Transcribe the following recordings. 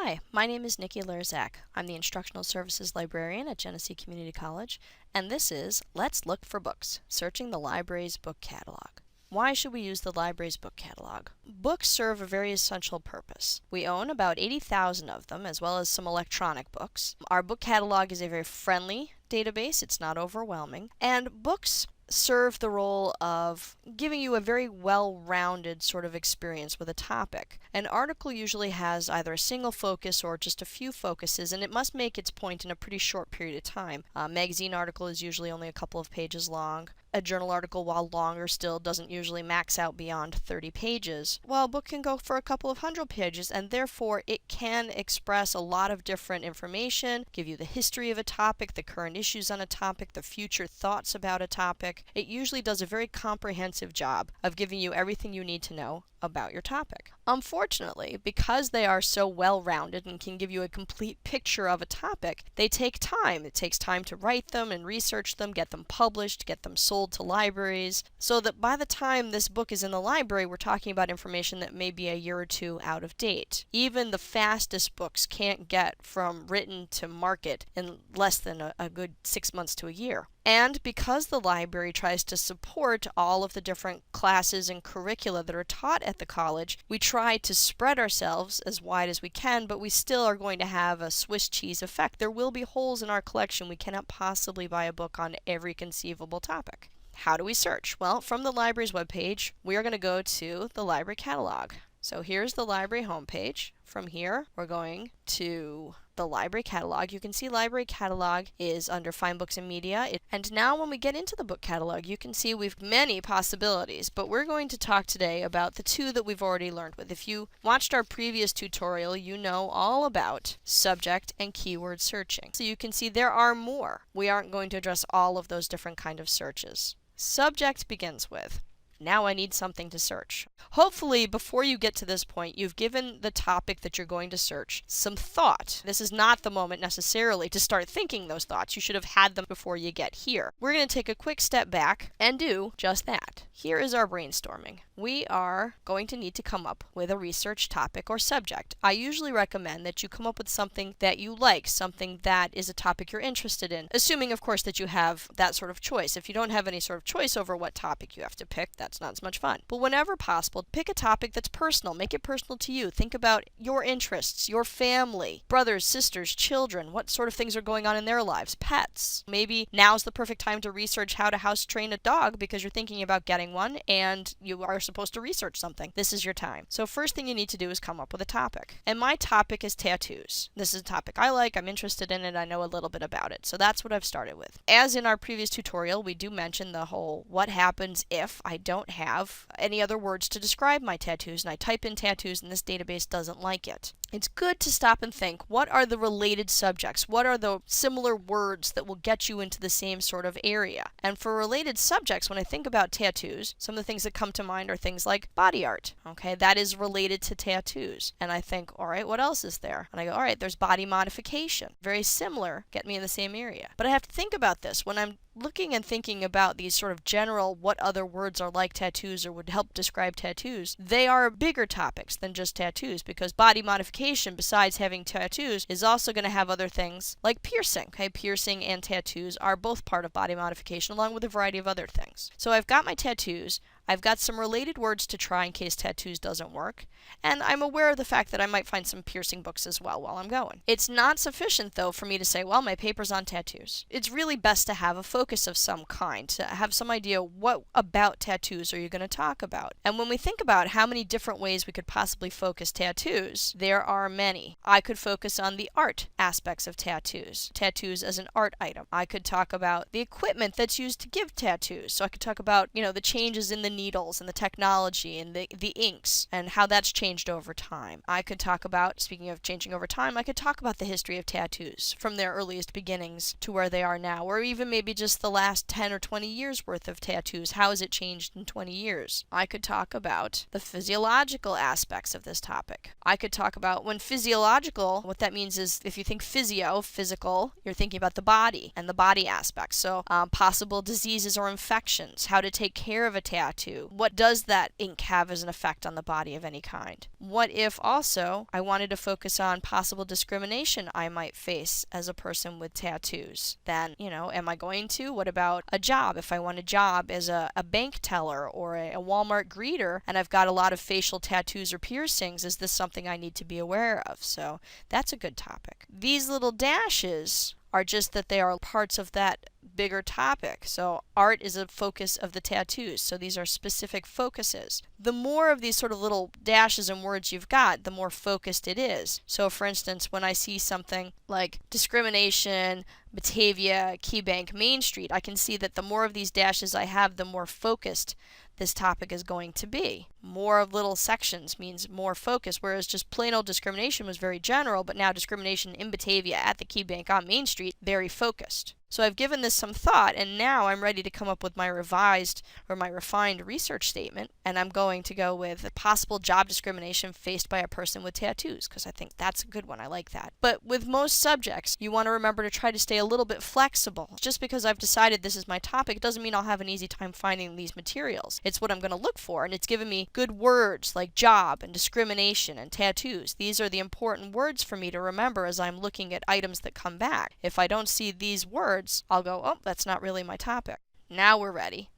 Hi, my name is Nikki Lerzak. I'm the Instructional Services Librarian at Genesee Community College, and this is Let's Look for Books, Searching the Library's Book Catalog. Why should we use the library's book catalog? Books serve a very essential purpose. We own about 80,000 of them, as well as some electronic books. Our book catalog is a very friendly database. It's not overwhelming. And books serve the role of giving you a very well-rounded sort of experience with a topic. An article usually has either a single focus or just a few focuses, and it must make its point in a pretty short period of time. A magazine article is usually only a couple of pages long. A journal article, while longer still, doesn't usually max out beyond 30 pages, while a book can go for a couple of hundred pages, and therefore it can express a lot of different information, give you the history of a topic, the current issues on a topic, the future thoughts about a topic. It usually does a very comprehensive job of giving you everything you need to know about your topic. Unfortunately, because they are so well-rounded and can give you a complete picture of a topic, they take time. It takes time to write them and research them, get them published, get them sold to libraries, so that by the time this book is in the library, we're talking about information that may be a year or two out of date. Even the fastest books can't get from written to market in less than a good 6 months to a year. And because the library tries to support all of the different classes and curricula that are taught at the college, we try to spread ourselves as wide as we can, but we still are going to have a Swiss cheese effect. There will be holes in our collection. We cannot possibly buy a book on every conceivable topic. How do we search? Well, from the library's webpage, we are going to go to the library catalog. So here's the library homepage. From here, we're going to the library catalog. You can see library catalog is under Find Books and Media. And now when we get into the book catalog, you can see we've many possibilities, but we're going to talk today about the two that we've already learned with. If you watched our previous tutorial, you know all about subject and keyword searching. So you can see there are more. We aren't going to address all of those different kind of searches. Subject begins with, now I need something to search. Hopefully, before you get to this point, you've given the topic that you're going to search some thought. This is not the moment necessarily to start thinking those thoughts. You should have had them before you get here. We're going to take a quick step back and do just that. Here is our brainstorming. We are going to need to come up with a research topic or subject. I usually recommend that you come up with something that you like, something that is a topic you're interested in, assuming, of course, that you have that sort of choice. If you don't have any sort of choice over what topic you have to pick, that's not as much fun. But whenever possible, pick a topic that's personal. Make it personal to you. Think about your interests, your family, brothers, sisters, children, what sort of things are going on in their lives, pets. Maybe now's the perfect time to research how to house train a dog because you're thinking about getting one and you are supposed to research something. This is your time. So first thing you need to do is come up with a topic. And my topic is tattoos. This is a topic I like, I'm interested in it, I know a little bit about it. So that's what I've started with. As in our previous tutorial, we do mention the whole what happens if I don't have any other words to describe my tattoos and I type in tattoos and this database doesn't like it. It's good to stop and think, what are the related subjects? What are the similar words that will get you into the same sort of area? And for related subjects, when I think about tattoos, some of the things that come to mind are things like body art. Okay, that is related to tattoos. And I think, all right, what else is there? And I go, all right, there's body modification. Very similar, get me in the same area. But I have to think about this when I'm looking and thinking about these sort of general what other words are like tattoos or would help describe tattoos. They are bigger topics than just tattoos because body modification, besides having tattoos, is also going to have other things like piercing. Okay, piercing and tattoos are both part of body modification along with a variety of other things. So I've got my tattoos. I've got some related words to try in case tattoos doesn't work, and I'm aware of the fact that I might find some piercing books as well while I'm going. It's not sufficient, though, for me to say, well, my paper's on tattoos. It's really best to have a focus of some kind, to have some idea what about tattoos are you going to talk about. And when we think about how many different ways we could possibly focus tattoos, there are many. I could focus on the art aspects of tattoos, tattoos as an art item. I could talk about the equipment that's used to give tattoos. So I could talk about, the changes in the needles and the technology and the inks and how that's changed over time. I could talk about, speaking of changing over time, I could talk about the history of tattoos from their earliest beginnings to where they are now, or even maybe just the last 10 or 20 years worth of tattoos. How has it changed in 20 years? I could talk about the physiological aspects of this topic. I could talk about when physiological, what that means is if you think physical, you're thinking about the body and the body aspects. So possible diseases or infections, how to take care of a tattoo, tattoo? What does that ink have as an effect on the body of any kind? What if also I wanted to focus on possible discrimination I might face as a person with tattoos? Then, am I going to? What about a job? If I want a job as a bank teller or a Walmart greeter and I've got a lot of facial tattoos or piercings, is this something I need to be aware of? So that's a good topic. These little dashes are just that they are parts of that bigger topic. So art is a focus of the tattoos. So these are specific focuses. The more of these sort of little dashes and words you've got, the more focused it is. So for instance, when I see something like discrimination, Batavia, Key Bank, Main Street, I can see that the more of these dashes I have, the more focused this topic is going to be. More of little sections means more focus, whereas just plain old discrimination was very general, but now discrimination in Batavia at the Key Bank on Main Street, very focused. So I've given this some thought, and now I'm ready to come up with my revised or my refined research statement, and I'm going to go with possible job discrimination faced by a person with tattoos, because I think that's a good one. I like that. But with most subjects, you want to remember to try to stay a little bit flexible. Just because I've decided this is my topic doesn't mean I'll have an easy time finding these materials. It's what I'm going to look for, and it's given me good words like job and discrimination and tattoos. These are the important words for me to remember as I'm looking at items that come back. If I don't see these words, I'll go, oh, that's not really my topic. Now we're ready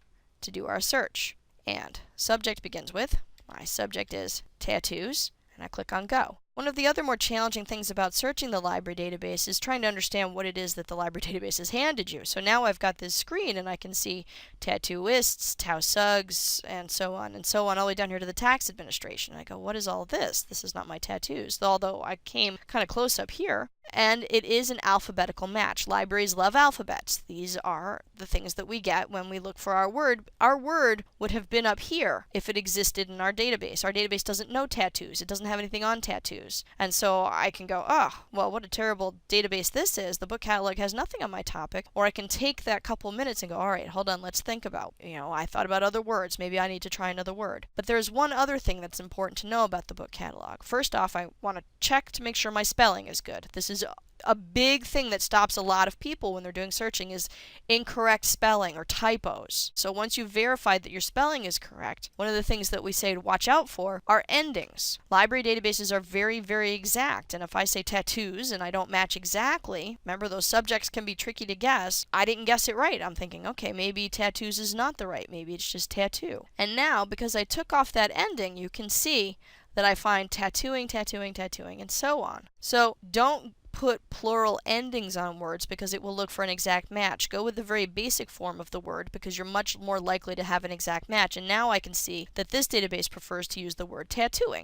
to do our search. And subject begins with, my subject is tattoos, and I click on go. One of the other more challenging things about searching the library database is trying to understand what it is that the library database has handed you. So now I've got this screen and I can see tattooists, tau-sugs, and so on, all the way down here to the tax administration. I go, what is all this? This is not my tattoos. Although I came kind of close up here. And it is an alphabetical match. Libraries love alphabets. These are the things that we get when we look for our word. Our word would have been up here if it existed in our database. Our database doesn't know tattoos. It doesn't have anything on tattoos. And so I can go, oh, well, what a terrible database this is. The book catalog has nothing on my topic. Or I can take that couple minutes and go, all right, hold on, let's think about, I thought about other words. Maybe I need to try another word. But there's one other thing that's important to know about the book catalog. First off, I want to check to make sure my spelling is good. This is a big thing that stops a lot of people when they're doing searching is incorrect spelling or typos. So once you've verified that your spelling is correct, one of the things that we say to watch out for are endings. Library databases are very, very exact, and if I say tattoos and I don't match exactly, remember those subjects can be tricky to guess. I didn't guess it right. I'm thinking, okay, maybe tattoos is not the right, maybe it's just tattoo. And now, because I took off that ending, you can see that I find tattooing, tattooing, tattooing, and so on. So don't put plural endings on words because it will look for an exact match. Go with the very basic form of the word because you're much more likely to have an exact match. And now I can see that this database prefers to use the word tattooing.